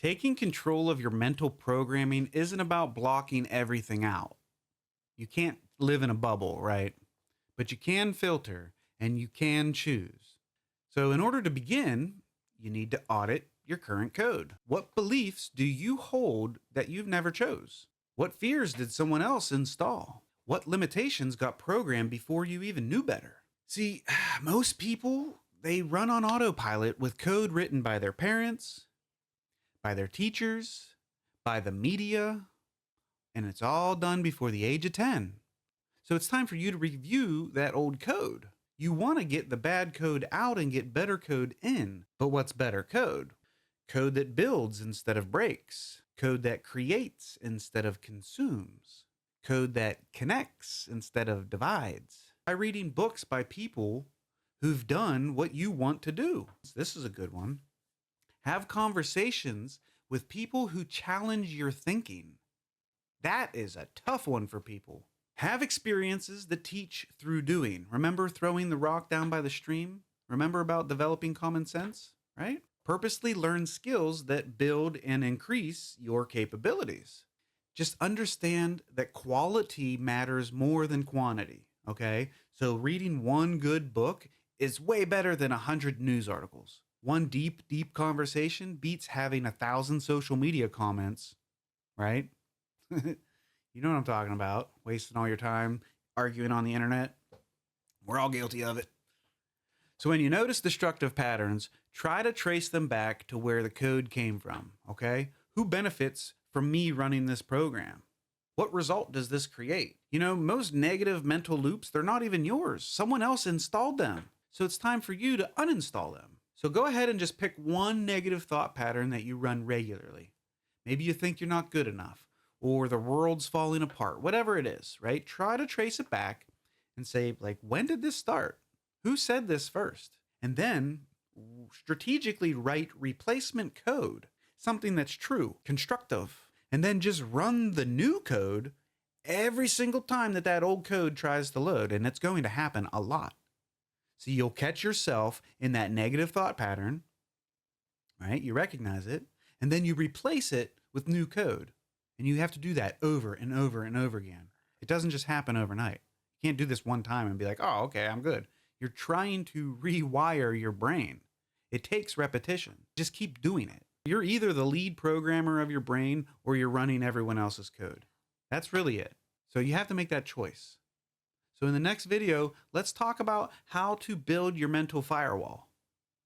Taking control of your mental programming isn't about blocking everything out. You can't live in a bubble, right? But you can filter and you can choose. So, in order to begin, you need to audit your current code. What beliefs do you hold that you've never chose? What fears did someone else install? What limitations got programmed before you even knew better? See, most people, they run on autopilot with code written by their parents, by their teachers, by the media, and it's all done before the age of 10. So it's time for you to review that old code. You want to get the bad code out and get better code in. But what's better code? Code that builds instead of breaks. Code that creates instead of consumes. Code that connects instead of divides. By reading books by people who've done what you want to do. This is a good one. Have conversations with people who challenge your thinking. That is a tough one for people. Have experiences that teach through doing. Remember throwing the rock down by the stream? Remember about developing common sense, right? Purposely learn skills that build and increase your capabilities. Just understand that quality matters more than quantity, okay? So reading one good book is way better than 100 news articles. One deep conversation beats having 1,000 social media comments, right? You know what I'm talking about. Wasting all your time arguing on the internet. We're all guilty of it. So when you notice destructive patterns, try to trace them back to where the code came from, okay? Who benefits from me running this program? What result does this create? You know, most negative mental loops, they're not even yours. Someone else installed them. So it's time for you to uninstall them. So go ahead and just pick one negative thought pattern that you run regularly. Maybe you think you're not good enough, or the world's falling apart, whatever it is, right? Try to trace it back and say, like, when did this start? Who said this first? And then strategically write replacement code, something that's true, constructive, and then just run the new code every single time that that old code tries to load. And it's going to happen a lot. So you'll catch yourself in that negative thought pattern, right? You recognize it, and then you replace it with new code. And you have to do that over and over and over again. It doesn't just happen overnight. You can't do this one time and be like, oh, okay, I'm good. You're trying to rewire your brain. It takes repetition. Just keep doing it. You're either the lead programmer of your brain or you're running everyone else's code. That's really it. So you have to make that choice. So in the next video, let's talk about how to build your mental firewall.